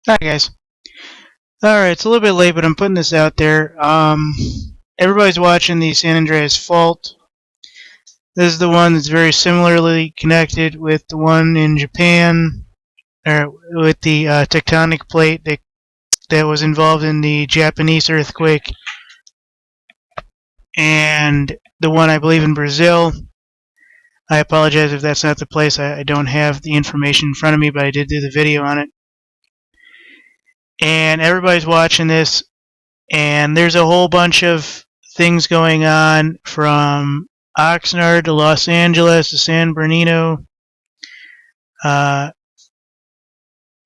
Hi guys. Alright, it's a little bit late, but I'm putting this out there. Everybody's watching the San Andreas fault. This is the one that's very similarly connected with the one in Japan, or with the tectonic plate that was involved in the Japanese earthquake, and the one I believe in Brazil. I apologize if that's not the place. I don't have the information in front of me, but I did do the video on it. And everybody's watching this, and there's a whole bunch of things going on from Oxnard to Los Angeles to San Bernardino to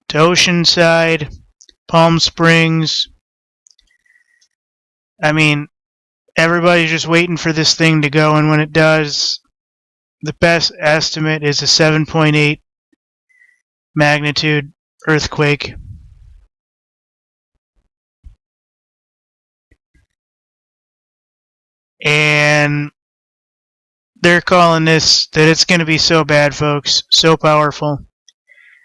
Oceanside, Palm Springs. I mean, everybody's just waiting for this thing to go, and when it does, the best estimate is a 7.8 magnitude earthquake. And they're calling this that it's going to be so bad, folks, so powerful,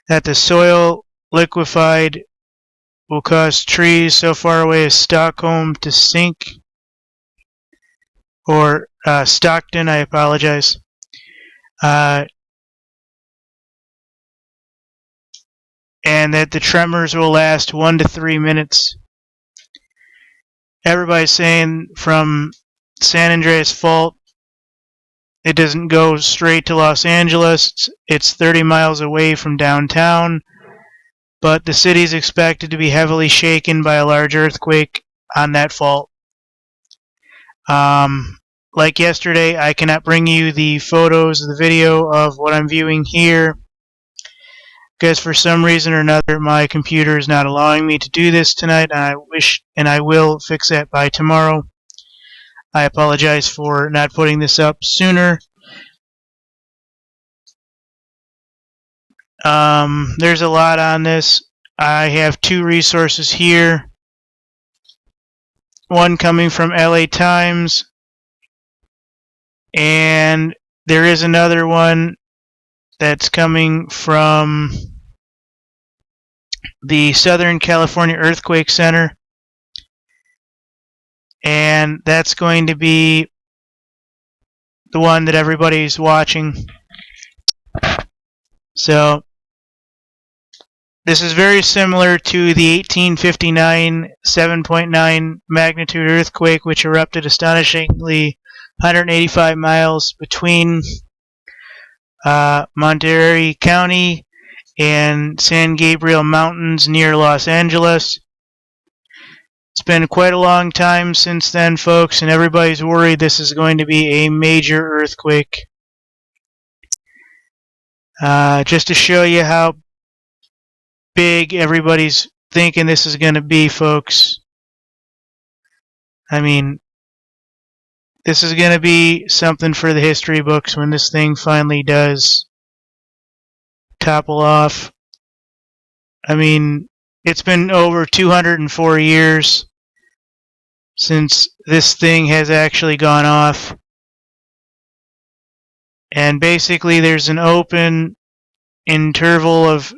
that the soil liquefied will cause trees so far away as Stockholm to sink, or Stockton, I apologize. And that the tremors will last 1 to 3 minutes. Everybody's saying from San Andreas fault, it doesn't go straight to Los Angeles. It's 30 miles away from downtown, but the city is expected to be heavily shaken by a large earthquake on that fault. Like yesterday, I cannot bring you the photos, the video of what I'm viewing here, because for some reason or another, my computer is not allowing me to do this tonight, and I will fix that by tomorrow. I apologize for not putting this up sooner. There's a lot on this. I have 2 resources here. One coming from LA Times, and there is another one that's coming from the Southern California Earthquake Center, and that's going to be the one that everybody's watching. So this is very similar to the 1859 7.9 magnitude earthquake, which erupted astonishingly 185 miles between Monterey County and San Gabriel Mountains near Los Angeles. It's been quite a long time since then, folks, and everybody's worried this is going to be a major earthquake. Just to show you how big everybody's thinking this is going to be, folks. I mean, this is going to be something for the history books when this thing finally does topple off. I mean, it's been over 204 years since this thing has actually gone off. And basically, there's an open interval of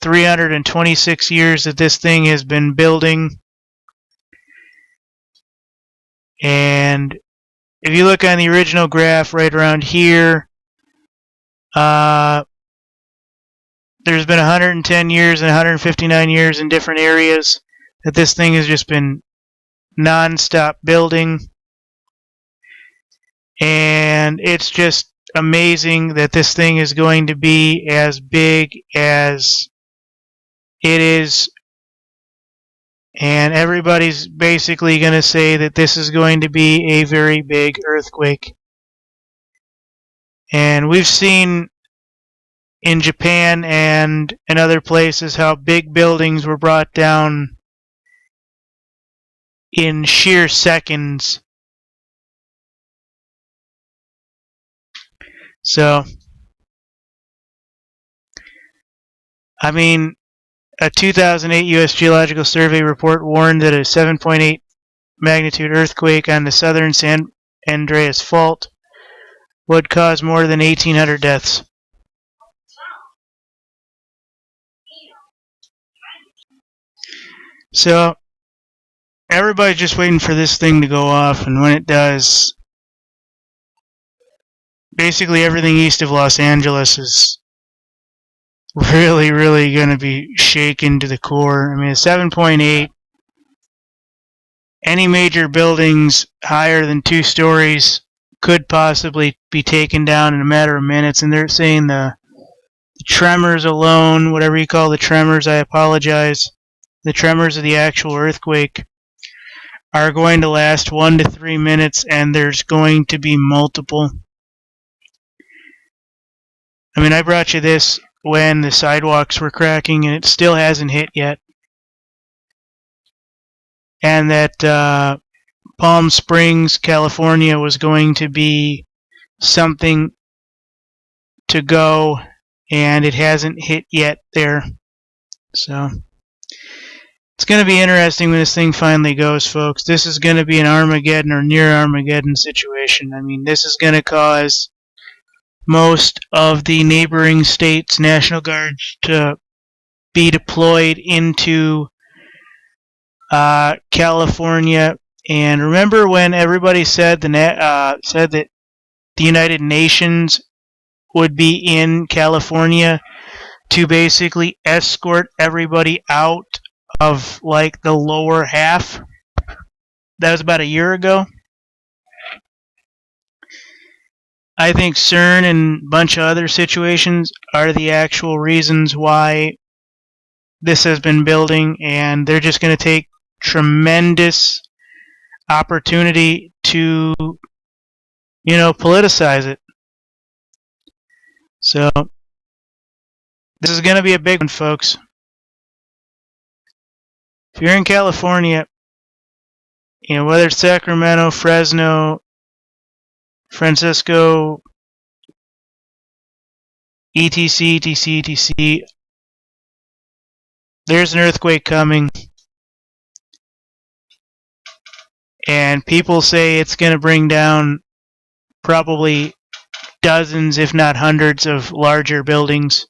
326 years that this thing has been building. And if you look on the original graph right around here, there's been 110 years and 159 years in different areas that this thing has just been non-stop building. And it's just amazing that this thing is going to be as big as it is. And everybody's basically going to say that this is going to be a very big earthquake. And we've seen in Japan and in other places how big buildings were brought down in sheer seconds. So, I mean, a 2008 U.S. Geological Survey report warned that a 7.8 magnitude earthquake on the southern San Andreas fault would cause more than 1,800 deaths. So everybody's just waiting for this thing to go off, and when it does, basically everything east of Los Angeles is really, really going to be shaken to the core. I mean, a 7.8, any major buildings higher than 2 stories could possibly be taken down in a matter of minutes, and they're saying the tremors alone, whatever you call the tremors, I apologize, the tremors of the actual earthquake are going to last 1 to 3 minutes, and there's going to be multiple. I mean, I brought you this when the sidewalks were cracking, and it still hasn't hit yet. And that Palm Springs, California was going to be something to go, and it hasn't hit yet there. So it's going to be interesting when this thing finally goes, folks. This is going to be an Armageddon or near Armageddon situation. I mean, this is going to cause most of the neighboring states' National Guards to be deployed into California. And remember when everybody said said that the United Nations would be in California to basically escort everybody out of like the lower half? That was about a year ago. I think CERN and a bunch of other situations are the actual reasons why this has been building, and they're just going to take tremendous opportunity to, politicize it. So this is going to be a big one, folks. If you're in California, whether it's Sacramento, Fresno, Francisco, etc., there's an earthquake coming, and people say it's going to bring down probably dozens, if not hundreds, of larger buildings.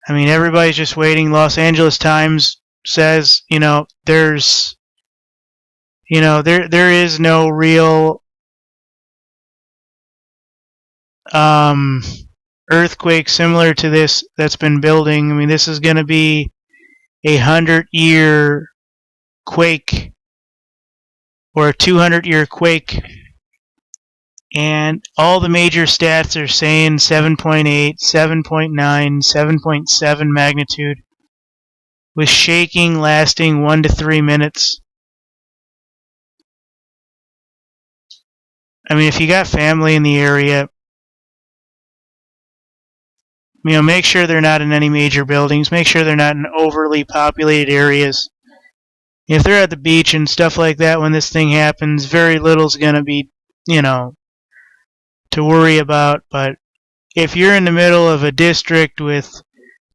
I mean, everybody's just waiting. Los Angeles Times says, there's, there is no real earthquake similar to this that's been building. I mean, this is going to be a 100-year quake or a 200-year quake, and all the major stats are saying 7.8, 7.9, 7.7 magnitude, with shaking lasting 1 to 3 minutes. I mean, if you got family in the area, make sure they're not in any major buildings. Make sure they're not in overly populated areas. If they're at the beach and stuff like that when this thing happens, very little's going to be, to worry about. But if you're in the middle of a district with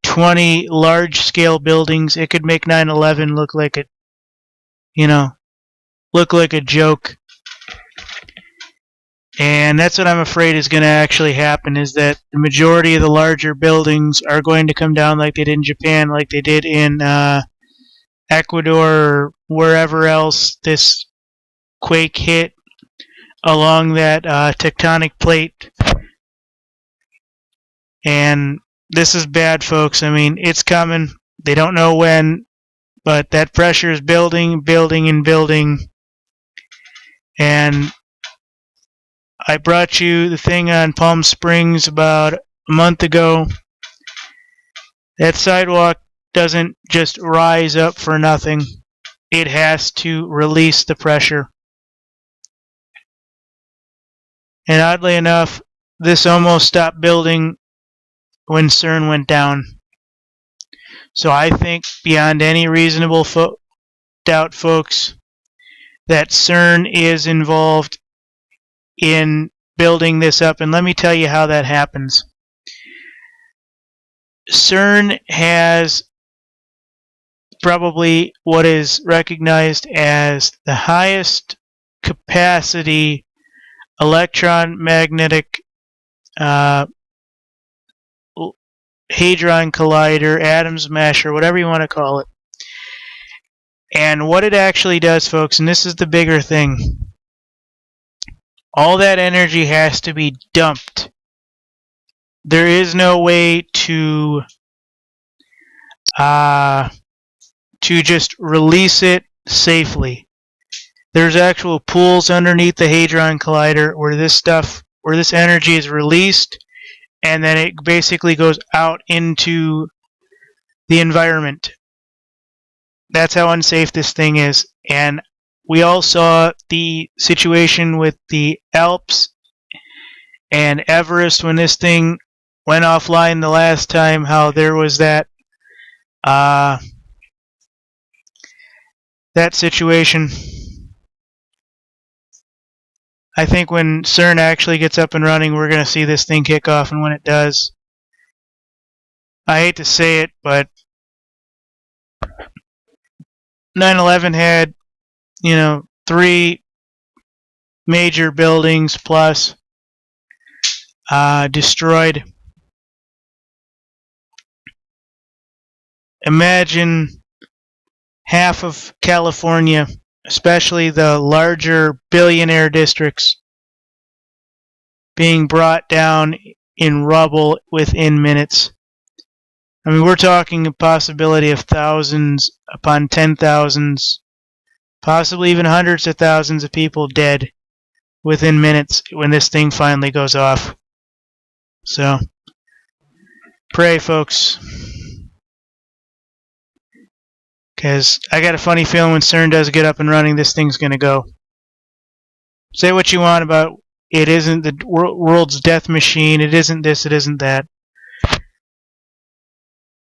20 large-scale buildings, it could make 9/11 look like a joke. And that's what I'm afraid is going to actually happen, is that the majority of the larger buildings are going to come down like they did in Japan, like they did in Ecuador, or wherever else this quake hit along that tectonic plate. And this is bad, folks. I mean, it's coming. They don't know when, but that pressure is building, and building. And I brought you the thing on Palm Springs about a month ago. That sidewalk doesn't just rise up for nothing. It has to release the pressure. And oddly enough, this almost stopped building when CERN went down. So I think beyond any reasonable doubt, folks, that CERN is involved in building this up. And let me tell you how that happens. CERN has probably what is recognized as the highest capacity electron magnetic Hadron Collider, atom smasher, whatever you want to call it. And what it actually does, folks, and this is the bigger thing, all that energy has to be dumped. There is no way to just release it safely. There's actual pools underneath the Hadron Collider where this energy is released, and then it basically goes out into the environment. That's how unsafe this thing is. And we all saw the situation with the Alps and Everest when this thing went offline the last time, how there was that situation. I think when CERN actually gets up and running, we're going to see this thing kick off, and when it does, I hate to say it, but 9/11 had, 3 major buildings plus destroyed. Imagine half of California, especially the larger billionaire districts, being brought down in rubble within minutes. I mean, we're talking a possibility of thousands upon 10,000s, possibly even hundreds of thousands of people dead within minutes when this thing finally goes off. So, pray, folks. Because I got a funny feeling when CERN does get up and running, this thing's going to go. Say what you want about it isn't the world's death machine, it isn't this, it isn't that.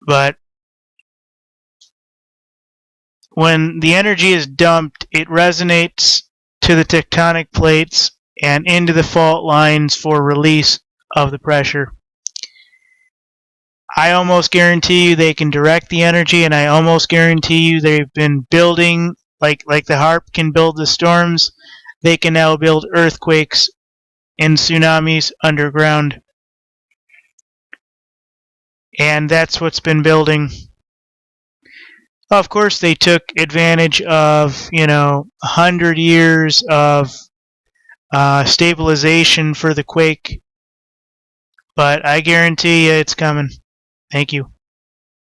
But when the energy is dumped, it resonates to the tectonic plates and into the fault lines for release of the pressure. I almost guarantee you they can direct the energy, and I almost guarantee you they've been building, like the HAARP can build the storms, they can now build earthquakes and tsunamis underground. And that's what's been building. Of course, they took advantage of, 100 years of stabilization for the quake. But I guarantee you it's coming. Thank you.